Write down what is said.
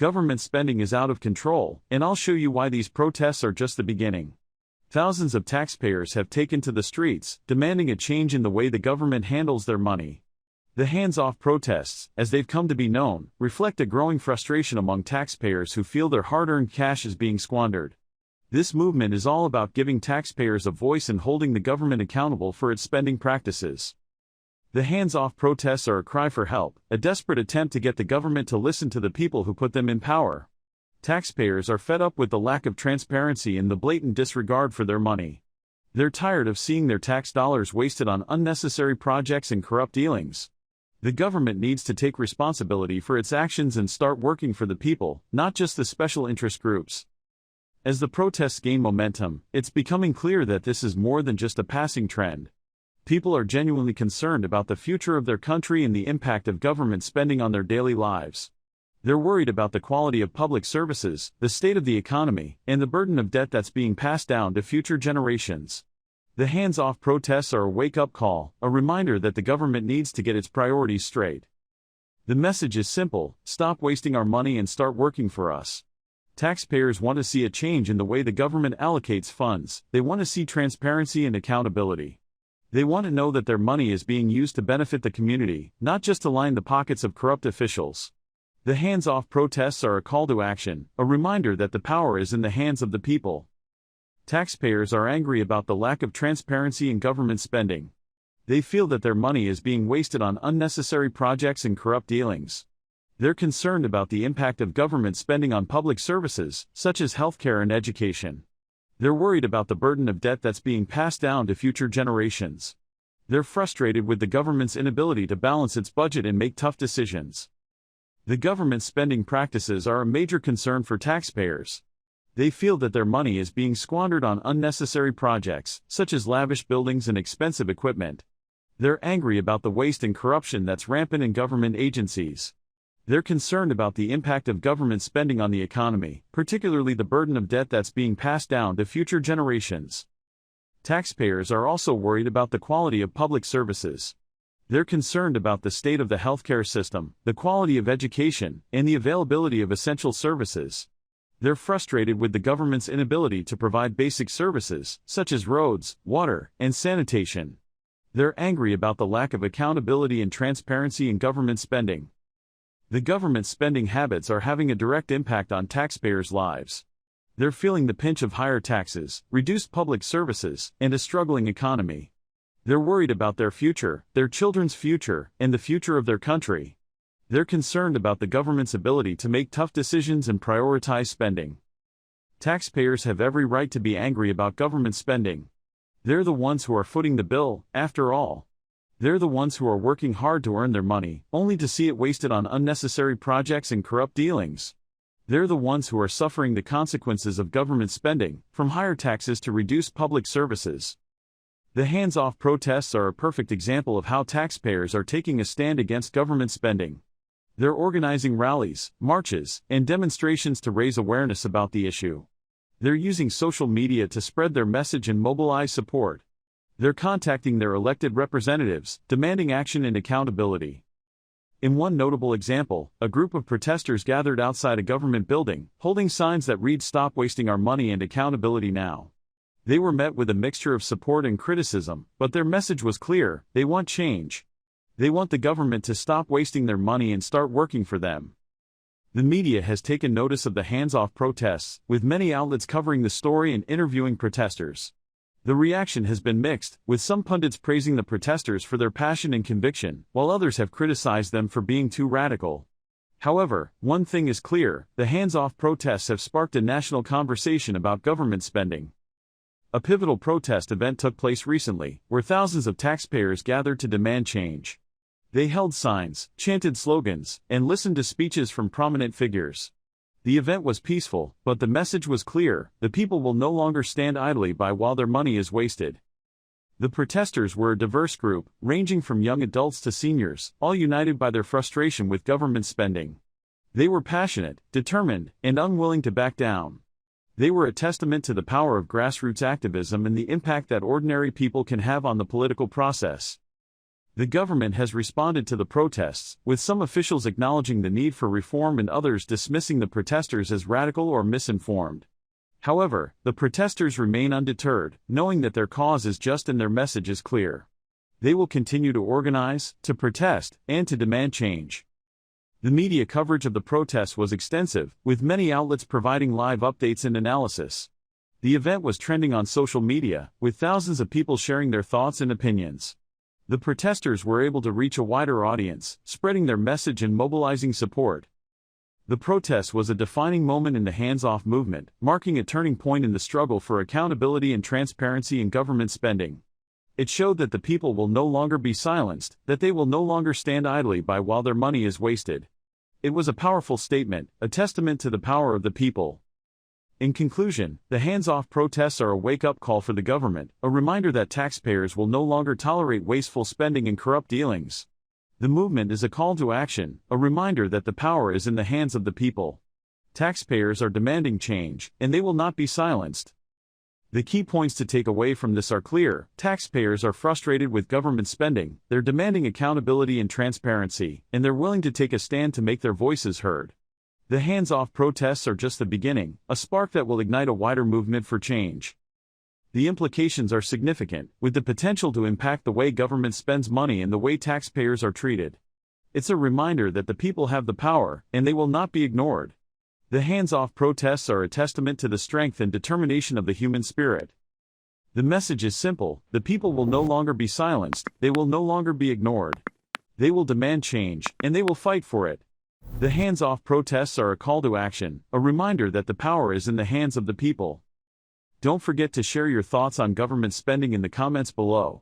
Government spending is out of control, and I'll show you why these protests are just the beginning. Thousands of taxpayers have taken to the streets, demanding a change in the way the government handles their money. The hands-off protests, as they've come to be known, reflect a growing frustration among taxpayers who feel their hard-earned cash is being squandered. This movement is all about giving taxpayers a voice and holding the government accountable for its spending practices. The hands-off protests are a cry for help, a desperate attempt to get the government to listen to the people who put them in power. Taxpayers are fed up with the lack of transparency and the blatant disregard for their money. They're tired of seeing their tax dollars wasted on unnecessary projects and corrupt dealings. The government needs to take responsibility for its actions and start working for the people, not just the special interest groups. As the protests gain momentum, it's becoming clear that this is more than just a passing trend. People are genuinely concerned about the future of their country and the impact of government spending on their daily lives. They're worried about the quality of public services, the state of the economy, and the burden of debt that's being passed down to future generations. The hands-off protests are a wake-up call, a reminder that the government needs to get its priorities straight. The message is simple: stop wasting our money and start working for us. Taxpayers want to see a change in the way the government allocates funds. They want to see transparency and accountability. They want to know that their money is being used to benefit the community, not just to line the pockets of corrupt officials. The hands-off protests are a call to action, a reminder that the power is in the hands of the people. Taxpayers are angry about the lack of transparency in government spending. They feel that their money is being wasted on unnecessary projects and corrupt dealings. They're concerned about the impact of government spending on public services, such as healthcare and education. They're worried about the burden of debt that's being passed down to future generations. They're frustrated with the government's inability to balance its budget and make tough decisions. The government spending practices are a major concern for taxpayers. They feel that their money is being squandered on unnecessary projects, such as lavish buildings and expensive equipment. They're angry about the waste and corruption that's rampant in government agencies. They're concerned about the impact of government spending on the economy, particularly the burden of debt that's being passed down to future generations. Taxpayers are also worried about the quality of public services. They're concerned about the state of the healthcare system, the quality of education, and the availability of essential services. They're frustrated with the government's inability to provide basic services, such as roads, water, and sanitation. They're angry about the lack of accountability and transparency in government spending. The government's spending habits are having a direct impact on taxpayers' lives. They're feeling the pinch of higher taxes, reduced public services, and a struggling economy. They're worried about their future, their children's future, and the future of their country. They're concerned about the government's ability to make tough decisions and prioritize spending. Taxpayers have every right to be angry about government spending. They're the ones who are footing the bill, after all. They're the ones who are working hard to earn their money, only to see it wasted on unnecessary projects and corrupt dealings. They're the ones who are suffering the consequences of government spending, from higher taxes to reduced public services. The hands-off protests are a perfect example of how taxpayers are taking a stand against government spending. They're organizing rallies, marches, and demonstrations to raise awareness about the issue. They're using social media to spread their message and mobilize support. They're contacting their elected representatives, demanding action and accountability. In one notable example, a group of protesters gathered outside a government building, holding signs that read "Stop wasting our money and accountability now." They were met with a mixture of support and criticism, but their message was clear: they want change. They want the government to stop wasting their money and start working for them. The media has taken notice of the hands-off protests, with many outlets covering the story and interviewing protesters. The reaction has been mixed, with some pundits praising the protesters for their passion and conviction, while others have criticized them for being too radical. However, one thing is clear: the hands-off protests have sparked a national conversation about government spending. A pivotal protest event took place recently, where thousands of taxpayers gathered to demand change. They held signs, chanted slogans, and listened to speeches from prominent figures. The event was peaceful, but the message was clear: the people will no longer stand idly by while their money is wasted. The protesters were a diverse group, ranging from young adults to seniors, all united by their frustration with government spending. They were passionate, determined, and unwilling to back down. They were a testament to the power of grassroots activism and the impact that ordinary people can have on the political process. The government has responded to the protests, with some officials acknowledging the need for reform and others dismissing the protesters as radical or misinformed. However, the protesters remain undeterred, knowing that their cause is just and their message is clear. They will continue to organize, to protest, and to demand change. The media coverage of the protests was extensive, with many outlets providing live updates and analysis. The event was trending on social media, with thousands of people sharing their thoughts and opinions. The protesters were able to reach a wider audience, spreading their message and mobilizing support. The protest was a defining moment in the hands-off movement, marking a turning point in the struggle for accountability and transparency in government spending. It showed that the people will no longer be silenced, that they will no longer stand idly by while their money is wasted. It was a powerful statement, a testament to the power of the people. In conclusion, the hands-off protests are a wake-up call for the government, a reminder that taxpayers will no longer tolerate wasteful spending and corrupt dealings. The movement is a call to action, a reminder that the power is in the hands of the people. Taxpayers are demanding change, and they will not be silenced. The key points to take away from this are clear. Taxpayers are frustrated with government spending, they're demanding accountability and transparency, and they're willing to take a stand to make their voices heard. The hands-off protests are just the beginning, a spark that will ignite a wider movement for change. The implications are significant, with the potential to impact the way government spends money and the way taxpayers are treated. It's a reminder that the people have the power, and they will not be ignored. The hands-off protests are a testament to the strength and determination of the human spirit. The message is simple: the people will no longer be silenced, they will no longer be ignored. They will demand change, and they will fight for it. The hands-off protests are a call to action, a reminder that the power is in the hands of the people. Don't forget to share your thoughts on government spending in the comments below,